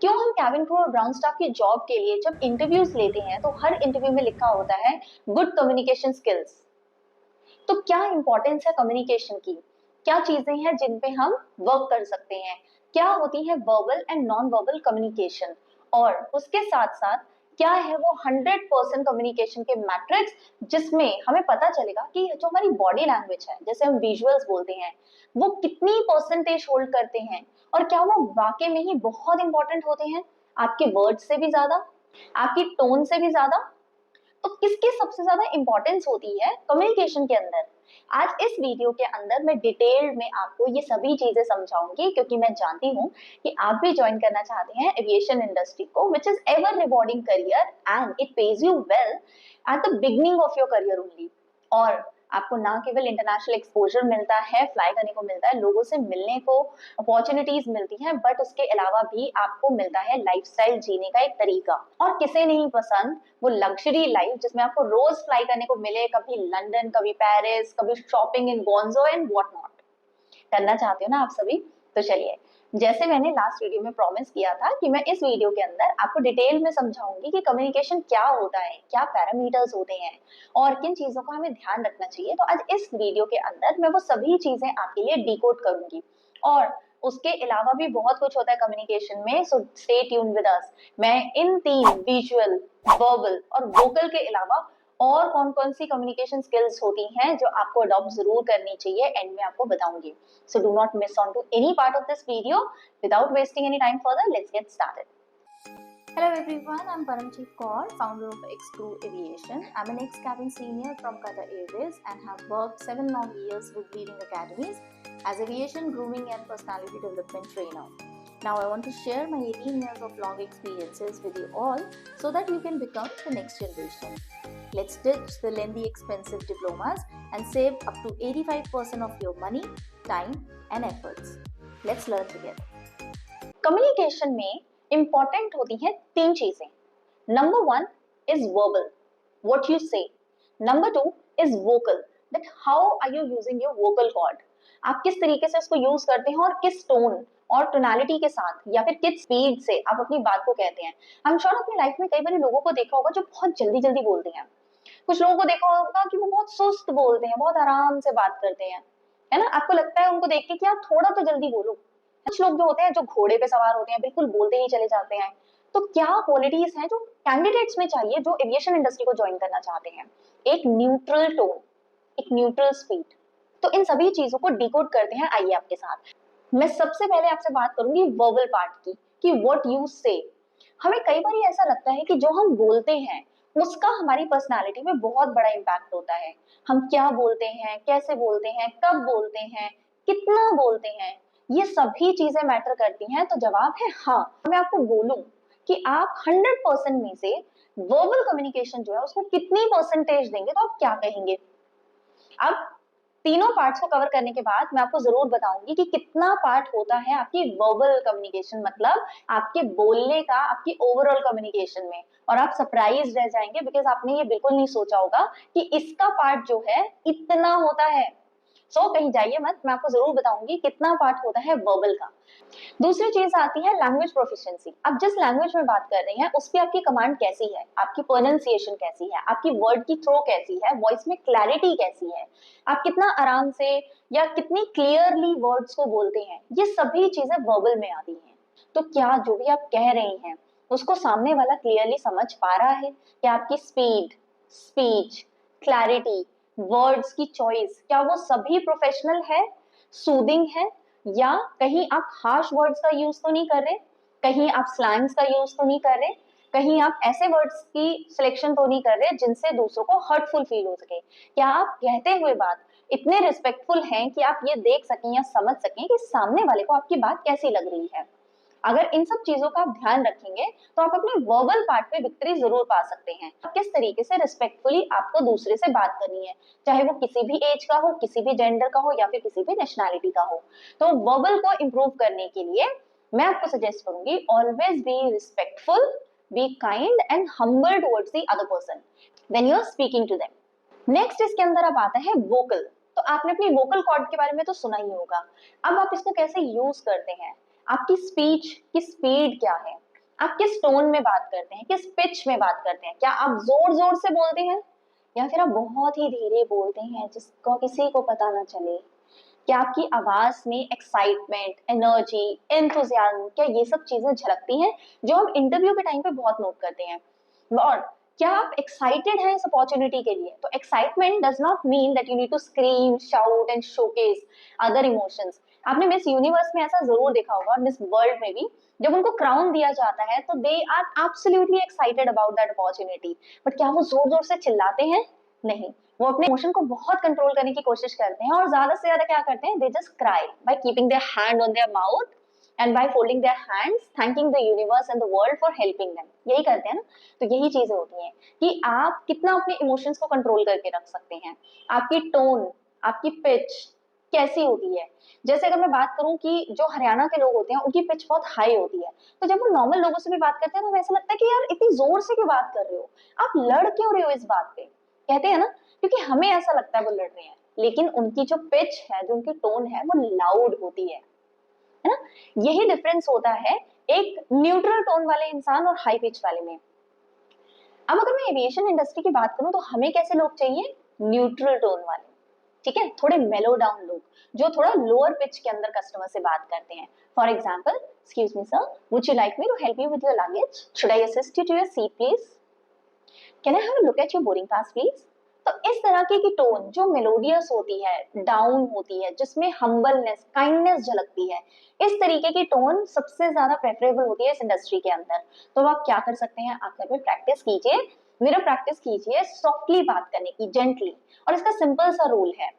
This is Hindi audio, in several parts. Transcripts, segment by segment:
क्यों हम कैबिन क्रू और ग्राउंड स्टाफ की जॉब के लिए जब इंटरव्यूज लेते हैं तो हर इंटरव्यू में लिखा होता है गुड कम्युनिकेशन स्किल्स। तो क्या इंपॉर्टेंस है कम्युनिकेशन की, क्या चीजें हैं जिन पे हम वर्क कर सकते हैं, क्या होती है verbal and non verbal communication, और उसके साथ साथ क्या है वो 100% कम्युनिकेशन के मैट्रिक्स जिसमें हमें पता चलेगा कि जो हमारी बॉडी लैंग्वेज है, जैसे हम विजुअल्स बोलते हैं, वो कितनी परसेंटेज होल्ड करते हैं, और क्या वो वाकई में ही बहुत इंपॉर्टेंट होते हैं, आपके वर्ड से भी ज्यादा, आपकी टोन से भी ज्यादा। तो किसकी सबसे ज्यादा इंपॉर्टेंस होती है कम्युनिकेशन के अंदर। आज इस वीडियो के अंदर मैं डिटेल में आपको ये सभी चीजें समझाऊंगी, क्योंकि मैं जानती हूँ कि आप भी ज्वाइन करना चाहते हैं एविएशन इंडस्ट्री को, which is ever rewarding career and it pays you well at the beginning of your career only. और आपको ना केवल इंटरनेशनल एक्सपोजर मिलता है, फ्लाई करने को मिलता है, लोगों से मिलने को अपॉर्चुनिटीज मिलती हैं, बट उसके अलावा भी आपको मिलता है लाइफस्टाइल जीने का एक तरीका। और किसे नहीं पसंद वो लग्जरी लाइफ जिसमें आपको रोज फ्लाई करने को मिले, कभी लंदन, कभी पेरिस, कभी शॉपिंग इन गोंजो एंड व्हाट नॉट। करना चाहते हो ना आप सभी? तो चलिए, जैसे मैंने लास्ट वीडियो में प्रॉमिस किया था कि मैं इस वीडियो के अंदर आपको डिटेल में समझाऊंगी कि कम्युनिकेशन क्या होता है, क्या पैरामीटर्स होते हैं और किन चीजों का हमें ध्यान रखना चाहिए। तो आज इस वीडियो के अंदर मैं वो सभी चीजें आपके लिए डिकोड करूंगी। और उसके अलावा भी बहुत कुछ होता है कम्युनिकेशन में, so stay tune with us. मैं इन तीन, विजुअल, वर्बल और वोकल के अलावा और कौन कौन सी कम्युनिकेशन स्किल्स होती हैं जो आपको अडॉप्ट जरूर करनी चाहिए, एंड में आपको बताऊंगी। So do not miss on to any part of this video. Without wasting any time further, let's get started. Hello everyone, I'm Paramjeet Kaur, founder of X2 Aviation. I'm an ex-cabin senior from Qatar Airways and have worked 7 long years with leading academies as aviation grooming and personality development trainer. Now I want to share my 18 years of long experiences with you all so that you can become the next generation. Let's ditch the lengthy expensive diplomas and save up to 85% of your money, time and efforts. Let's learn together. Communication में important होती हैं तीन चीजें. Number 1 is verbal, what you say. Number 2 is vocal, that how are you using your vocal cord. आप किस तरीके से उसको यूज करते हैं और किस टोन और टोनालिटी के साथ या फिर किस स्पीड से आप अपनी बात को कहते हैं। हम श्योर अपनी लाइफ में कई बार लोगों को देखा होगा जो बहुत जल्दी जल्दी बोलते हैं। कुछ लोगों को देखा होगा कि वो बहुत सुस्त बोलते हैं, बहुत आराम से बात करते हैं, है ना। आपको लगता है उनको देख के कि यार थोड़ा तो जल्दी बोलो। कुछ लोग जो होते हैं जो घोड़े पे सवार होते हैं, बिल्कुल बोलते ही चले जाते हैं। तो क्या क्वालिटीज हैं जो कैंडिडेट्स में चाहिए जो एविएशन इंडस्ट्री को ज्वाइन करना चाहते हैं? एक न्यूट्रल टोन, एक न्यूट्रल स्पीड। तो इन सभी चीजों को डिकोड करते हैं, आइए आपके साथ। मैं सबसे पहले आपसे बात करूंगी वर्बल पार्ट की, कि व्हाट यू से। हमें कई बार ऐसा लगता है कि जो हम बोलते हैं उसका हमारी पर्सनालिटी में बहुत बड़ा इम्पैक्ट होता है। हम क्या बोलते हैं, कैसे बोलते हैं, कब बोलते हैं, कितना बोलते हैं, ये सभी चीजें मैटर करती हैं। तो जवाब है हाँ। मैं आपको बोलूं कि आप 100% में से वर्बल कम्युनिकेशन जो है उसको कितनी परसेंटेज देंगे, तो आप क्या कहेंगे? अब तीनों पार्ट्स को कवर करने के बाद मैं आपको जरूर बताऊंगी कि कितना पार्ट होता है आपकी वर्बल कम्युनिकेशन, मतलब आपके बोलने का, आपकी ओवरऑल कम्युनिकेशन में। और आप सरप्राइज रह जाएंगे बिकॉज आपने ये बिल्कुल नहीं सोचा होगा कि इसका पार्ट जो है इतना होता है। सो कहीं जाइए मत, मैं आपको जरूर बताऊंगी कितना पार्ट होता है वर्बल का। दूसरी चीज आती है लैंग्वेज प्रोफिशिएंसी। अब जिस लैंग्वेज में बात कर रहे हैं उस पर आपकी कमांड कैसी है, आपकी प्रोनाउंसिएशन कैसी है, आपकी वर्ड की थ्रो कैसी है, वॉइस में क्लैरिटी कैसी है, आप कितना आराम से या कितनी क्लियरली वर्ड्स को बोलते हैं, ये सभी चीजें वर्बल में आती हैं। तो क्या जो भी आप कह रहे हैं उसको सामने वाला क्लियरली समझ पा रहा है? क्या आपकी स्पीड, स्पीच, क्लैरिटी, वर्ड्स की चॉइस, क्या वो सभी प्रोफेशनल है, सूदिंग है, या कहीं आप हार्श वर्ड्स का यूज तो नहीं कर रहे, कहीं आप स्लैंग्स का यूज तो नहीं कर रहे, कहीं आप ऐसे वर्ड्स की सिलेक्शन तो नहीं कर रहे जिनसे दूसरों को हर्टफुल फील हो सके। क्या आप कहते हुए बात इतने रिस्पेक्टफुल हैं कि आप ये देख सकें या समझ सकें कि सामने वाले को आपकी बात कैसी लग रही है? अगर इन सब चीजों का आप ध्यान रखेंगे तो आप अपने वर्बल पार्ट पे विक्ट्री जरूर पा सकते हैं। किस तरीके से रिस्पेक्टफुली आपको दूसरे से बात करनी है, चाहे वो किसी भी एज का हो, किसी भी जेंडर का हो या फिर किसी भी नेशनैलिटी का हो। तो वर्बल को इंप्रूव करने के लिए मैं आपको सजेस्ट करूंगी, always be respectful, be kind and humble towards the other person when you are speaking to them. Next इसके अंदर अब आता है वोकल। तो आपने अपनी वोकल कॉर्ड के बारे में तो सुना ही होगा। अब आप इसको कैसे यूज करते हैं, आपकी स्पीच की स्पीड क्या है, आप किस टोन में बात करते हैं, किस पिच में बात करते हैं, क्या आप जोर जोर से बोलते हैं या फिर आप बहुत ही धीरे बोलते हैं जिसको किसी को पता ना चले। क्या आपकी आवाज में एक्साइटमेंट, एनर्जी, एंथुजियाज्म, क्या ये सब चीजें झलकती हैं जो हम इंटरव्यू के टाइम पे बहुत नोट करते हैं। और क्या आप एक्साइटेड हैं इस अपॉर्चुनिटी के लिए? तो excitement does not mean that you need to scream, shout and showcase other emotions. आपने मिस यूनिवर्स में ऐसा जरूर देखा होगा और मिस वर्ल्ड में भी, जब उनको क्राउन दिया जाता है तो they are absolutely excited about that opportunity, but क्या वो जोर जोर से चिल्लाते हैं? नहीं, वो अपने इमोशन को बहुत कंट्रोल करने की कोशिश करते हैं और ज्यादा से ज्यादा क्या करते हैं, they just cry by keeping their hand on their mouth and by folding their hands, thanking the universe and the world for helping them. यही करते हैं ना। तो यही चीजें होती हैं कि आप कितना अपने इमोशंस को कंट्रोल करके रख सकते हैं। आपकी टोन, आपकी पिच कैसी होती है। जैसे अगर मैं बात करूं कि जो हरियाणा के लोग होते हैं उनकी पिच बहुत हाई होती है, तो जब वो नॉर्मल लोगों से भी बात करते हैं तो हमें ऐसा लगता है कि यार इतनी जोर से क्यों बात कर रहे हो, आप लड़ क्यों रहे हो इस बात पे, कहते हैं ना, क्योंकि हमें ऐसा लगता है वो लड़ रहे हैं, लेकिन उनकी जो पिच है, जो उनकी टोन है, वो लाउड होती है ना। यही डिफरेंस होता है एक न्यूट्रल टोन वाले इंसान और हाई पिच वाले में। अब अगर मैं एविएशन इंडस्ट्री की बात करूं तो हमें कैसे लोग चाहिए, न्यूट्रल टोन वाले, ठीक है, थोड़े मेलो डाउन लोग जो थोड़ा लोअर पिच के अंदर कस्टमर से बात करते हैं। For example, excuse me sir, would you like me to help you with your luggage, should I assist you to your seat please, can I have a look at your boarding pass please. तो इस तरह की टोन जो मेलोडियस होती है, डाउन होती है, जिसमें हम्बलनेस, काइंडनेस झलकती है, इस तरीके की टोन सबसे ज्यादा प्रेफरेबल होती है इस इंडस्ट्री के अंदर। तो आप क्या कर सकते हैं, आप घर पे प्रैक्टिस कीजिए, मेरा प्रैक्टिस कीजिए सॉफ्टली बात करने की, जेंटली। और इसका सिंपल सा रूल है,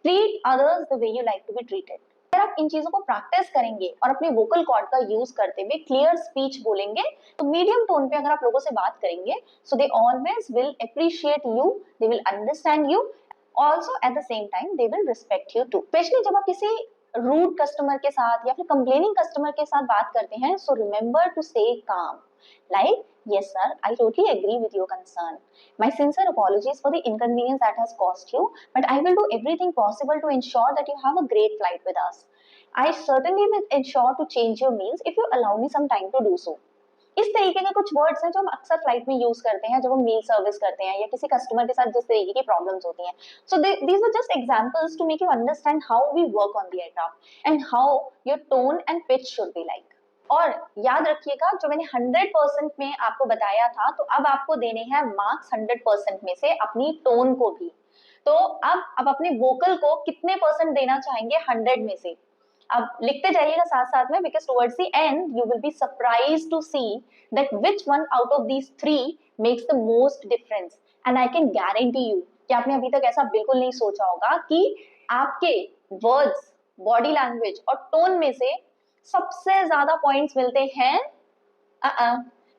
treat others the way you like to be treated. अगर आप इन चीजों को प्रैक्टिस करेंगे और अपने वोकल कॉर्ड का यूज करते हुए क्लियर स्पीच बोलेंगे, तो मीडियम टोन पे अगर आप लोगों से बात करेंगे, so they always will appreciate you, they will understand you, also at the same time they will respect you too. Especially जब आप किसी रूड कस्टमर के साथ या फिर कंप्लेनिंग कस्टमर के साथ बात करते हैं, so remember to stay calm, like, yes sir, I totally agree with your concern, my sincere apologies for the inconvenience that has caused you, but I will do everything possible to ensure that you have a great flight with us. I certainly will ensure to change your meals if you allow me some time to do so. इस तरीके के कुछ वर्ड्स हैं जो हम अक्सर फ्लाइट में यूज करते हैं जब हम मील सर्विस करते हैं या किसी कस्टमर के साथ जिस तरीके की प्रॉब्लम्स होती हैं। So these are just examples to make you understand how we work on the aircraft and how your tone and pitch should be like. और याद रखिएगा, जो मैंने 100% में आपको बताया था, तो अब आपको देने हैं मार्क्स 100% में से अपनी टोन को भी। तो अब अपने वोकल को कितने परसेंट देना चाहेंगे 100 में से? अब लिखते जाइएगा साथ साथ में, because towards the end you will be surprised to see that which one out of these three makes the most difference. And I can guarantee you कि आपने अभी तक ऐसा बिल्कुल नहीं सोचा होगा कि आपके वर्ड्स, बॉडी लैंग्वेज और टोन में से सबसे ज्यादा पॉइंट्स मिलते हैं।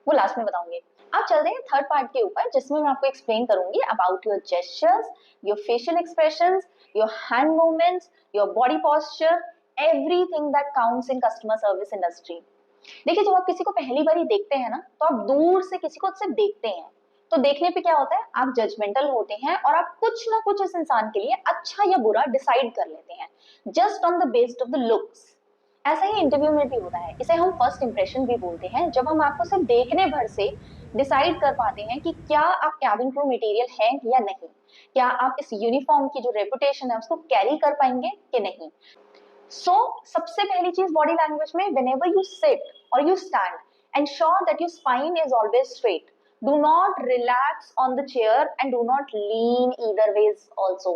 वो लास्ट में बताऊंगी। आप चलते हैं थर्ड पार्ट के ऊपर, जिसमें मैं आपको एक्सप्लेन करूंगी about your gestures, your facial expressions, your hand movements, your body posture, everything that counts in customer service industry. देखिए, जब आप किसी को पहली बार देखते हैं ना, तो आप दूर से किसी को सिर्फ देखते हैं, तो देखने पे क्या होता है, आप जजमेंटल होते हैं और आप कुछ ना कुछ इस इंसान के लिए अच्छा या बुरा डिसाइड कर लेते हैं just on the based of the looks. ऐसा ही इंटरव्यू में भी होता है, इसे हम फर्स्ट इंप्रेशन भी बोलते हैं, जब हम आपको सिर्फ देखने भर से डिसाइड कर पाते हैं कि क्या आप कैबिन क्रू मटेरियल हैं या नहीं, क्या आप इस यूनिफॉर्म की जो रेपुटेशन है उसको कैरी कर पाएंगे कि नहीं। सबसे पहली चीज बॉडी लैंग्वेज में, whenever you sit or you stand, ensure that your spine is always straight. Do not relax on the chair and do not lean either ways also.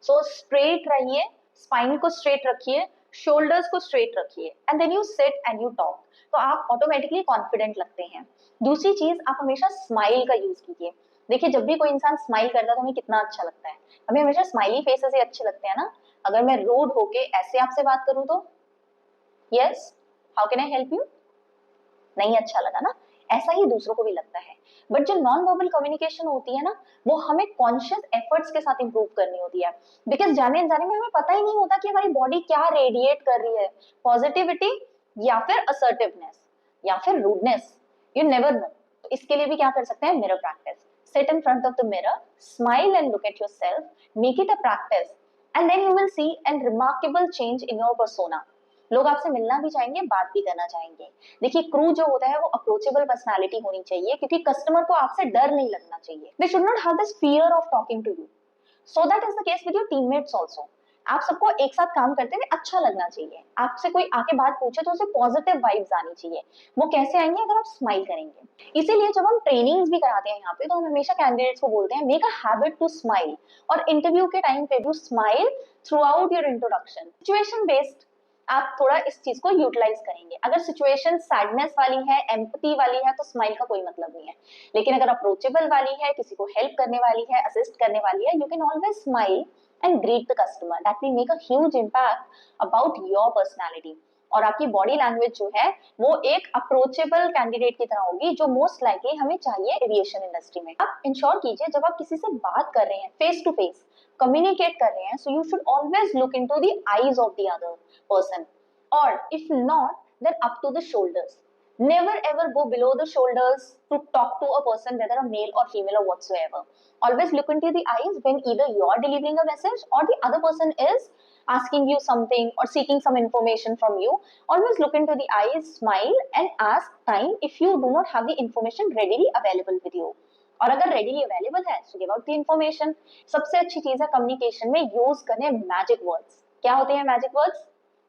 So straight रहिए, spine को straight रखिए, shoulders को straight रखिए, and then you sit and you talk. तो आप ऑटोमेटिकली कॉन्फिडेंट लगते हैं। दूसरी चीज, आप हमेशा स्माइल का यूज कीजिए। देखिए, जब भी कोई इंसान स्माइल करता है तो हमें कितना अच्छा लगता है, हमें हमेशा स्माइली फेसेस ही अच्छे लगते हैं ना। अगर मैं रूड होके ऐसे आपसे बात करूं तो yes, how can I help you, नहीं अच्छा लगा ना। ऐसा ही दूसरों को भी लगता है। बट जो नॉन वर्बल कम्युनिकेशन होती है ना, वो हमें कॉन्शियस एफर्ट्स के साथ इंप्रूव करनी होती है, बिकॉज जाने अनजाने में हमें पता ही नहीं होता कि हमारी बॉडी क्या रेडिएट कर रही है, पॉजिटिविटी या फिर असर्टिवनेस या फिर रूडनेस, यू नेवर नो। तो इसके लिए भी क्या कर सकते हैं, mirror practice. Sit in front of the mirror, smile and look at yourself, make it a practice, and then you will see a remarkable change in your persona. लोग आपसे मिलना भी चाहेंगे, बात भी करना चाहेंगे। देखिए क्रू जो होता है वो अप्रोचेबल पर्सनालिटी होनी चाहिए, क्योंकि कस्टमर को आपसे डर नहीं लगना चाहिए। They should not have this fear of talking to you. So that is the case with your teammates also. आप सबको एक साथ काम करते हुए अच्छा लगना चाहिए। आपसे कोई आके बात पूछे तो उसे पॉजिटिव वाइब्स आनी चाहिए। वो कैसे आएंगे? अगर आप स्माइल करेंगे। इसीलिए जब हम ट्रेनिंग्स भी कराते हैं यहाँ पे, तो हम हमेशा कैंडिडेट्स को बोलते हैं make a habit to smile, और इंटरव्यू के टाइम पे भी smile throughout your introduction. Situation based आप थोड़ा इस चीज को यूटिलाइज करेंगे। अगर सिचुएशन सैडनेस वाली है, एम्पैथी वाली है, तो स्माइल का कोई मतलब नहीं है। लेकिन अगर अप्रोचेबल वाली है, किसी को हेल्प करने वाली है, असिस्ट करने वाली है, you can always smile and greet the customer. That will make a huge impact about your personality. और आपकी बॉडी लैंग्वेज जो है वो एक अप्रोचेबल कैंडिडेट की तरह होगी, जो मोस्ट लाइकली हमें चाहिए एविएशन इंडस्ट्री में। आप इंश्योर कीजिए जब आप किसी से बात कर रहे हैं, फेस टू फेस कम्युनिकेट कर रहे हैं, so you should always look into the eyes of the other person, or if not then up to the shoulders. Never ever go below the shoulders to talk to a person, whether a male or female or whatsoever. Always look into the eyes when either you're delivering a message or the other person is asking you something or seeking some information from you. Always look into the eyes, smile and ask time if you do not have the information readily available with you. और अगर रेडीली अवेलेबल है तो गिव आउट द इंफॉर्मेशन। सबसे अच्छी चीज है कम्युनिकेशन में यूज करने मैजिक वर्ड्स। क्या होते हैं मैजिक वर्ड्स?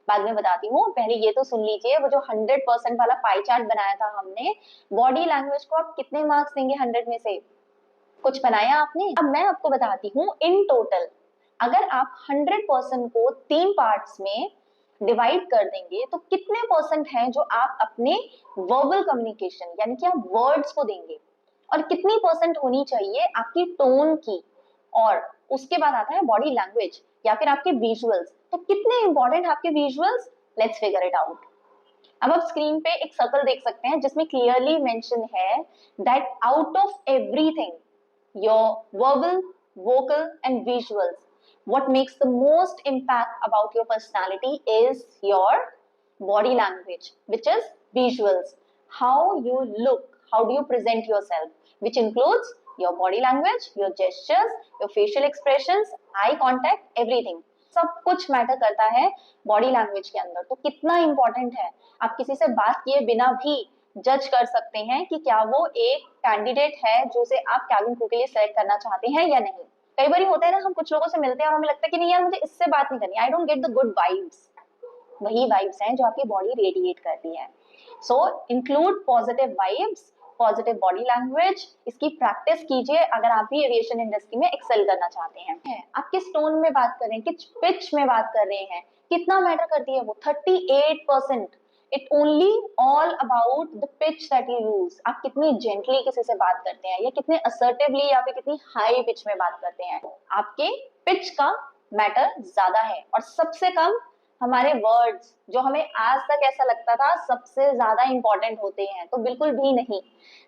बाद में बताती हूँ, पहले ये तो सुन लीजिए, वो जो 100% वाला पाई चार्ट बनाया था हमने, बॉडी लैंग्वेज को आप कितने मार्क्स देंगे 100 में से? कुछ बनाया आपने? अब मैं आपको बताती हूँ इन टोटल, अगर आप 100% को 3 पार्ट्स में डिवाइड कर देंगे तो कितने परसेंट है जो आप अपने वर्बल कम्युनिकेशन यानी कि आप वर्ड्स को देंगे, और कितनी परसेंट होनी चाहिए आपकी टोन की, और उसके बाद आता है बॉडी लैंग्वेज या फिर आपके विजुअल्स। तो कितने इंपॉर्टेंट आपके visuals? Let's figure it out. अब आप स्क्रीन पे एक सर्कल देख सकते हैं जिसमें क्लियरली मेंशन है that out of everything your verbal, vocal and visuals, what makes the most impact about your personality is your body language, which is visuals. How you look, how do you present yourself, which includes your body language, your gestures, your facial expressions, eye contact, everything. सब कुछ मैटर करता है बॉडी लैंग्वेज के अंदर। तो कितना इंपॉर्टेंट है, आप किसी से बात किए बिना भी जज कर सकते हैं कि क्या वो एक कैंडिडेट है जो से आप कैबिन क्रू के लिए सेलेक्ट करना चाहते हैं या नहीं। कई बार होता है ना, हम कुछ लोगों से मिलते हैं और हमें लगता है कि नहीं यार मुझे इससे बात नहीं करनी, I don't get the good vibes. वही वाइब्स हैं जो आपकी बॉडी रेडिएट करती है। So include positive vibes, positive body language, इसकी प्रैक्टिस कीजिए अगर आप भी एविएशन इंडस्ट्री में एक्सेल करना चाहते हैं। आप किस टोन में बात कर रहे हैं, किस पिच में बात कर रहे हैं, कितना मैटर करती है वो 38%। It only all about the pitch that you use. आप कितनी जेंटली किसी से बात करते हैं, या कितने असर्टिवली या फिर कितनी हाई पिच में बात करते हैं, आपके पिच का मैटर ज्यादा है। और सबसे कम हमारे वर्ड्स, जो हमें आज तक ऐसा लगता था सबसे ज्यादा इंपॉर्टेंट होते हैं, तो बिल्कुल भी नहीं।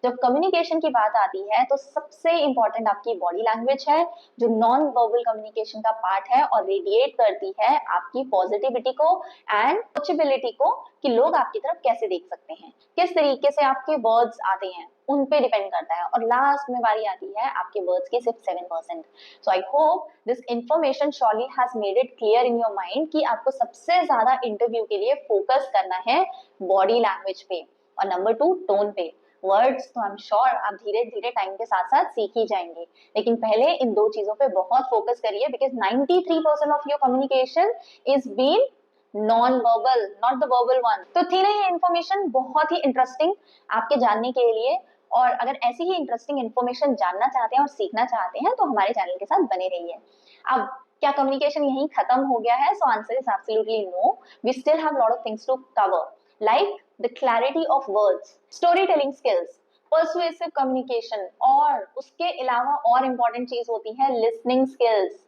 जब कम्युनिकेशन की बात आती है तो सबसे इंपॉर्टेंट आपकी बॉडी लैंग्वेज है, जो नॉन वर्बल कम्युनिकेशन का पार्ट है और रेडिएट करती है आपकी पॉजिटिविटी को एंड अप्रोचेबिलिटी को, कि लोग आपकी तरफ कैसे देख सकते हैं, किस तरीके से आपके वर्ड्स आते हैं, उन पे डिपेंड करता है। और लास्ट में बारी आती है आपके वर्ड्स की सिर्फ 7%। So I hope this information surely has made it clear in your mind कि आपको सबसे ज्यादा इंटरव्यू के लिए फोकस करना है बॉडी लैंग्वेज पे, और नंबर 2 टोन पे। वर्ड्स तो आई एम श्योर आप धीरे धीरे टाइम के साथ साथ सीख ही जाएंगे, लेकिन पहले इन 2 चीजों पे बहुत फोकस करिए, because 93% of your communication is been non verbal, not the verbal one. तो थी ना ये इन्फॉर्मेशन बहुत ही इंटरेस्टिंग आपके जानने के लिए, और अगर ऐसी ही इंटरेस्टिंग इन्फॉर्मेशन जानना चाहते हैं और सीखना चाहते हैं तो हमारे चैनल के साथ बने रहिए। अब क्या कम्युनिकेशन यहीं खत्म हो गया है? So answer is absolutely no. We still have lot of things to cover, like the clarity of words, story telling skills, persuasive communication, और उसके अलावा और इंपॉर्टेंट चीज होती है लिसनिंग स्किल्स।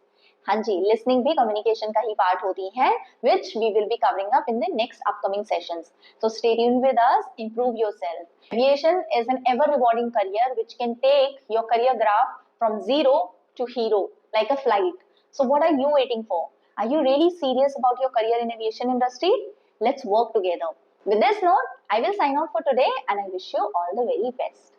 हाँ जी, लिसनिंग भी कम्युनिकेशन का ही पार्ट होती है, which we will be covering up in the next upcoming sessions. So stay tuned with us, improve yourself. Aviation is an ever rewarding career which can take your career graph from zero to hero, like a flight. So what are you waiting for? Are you really serious about your career in aviation industry? Let's work together. With this note, I will sign off for today and I wish you all the very best.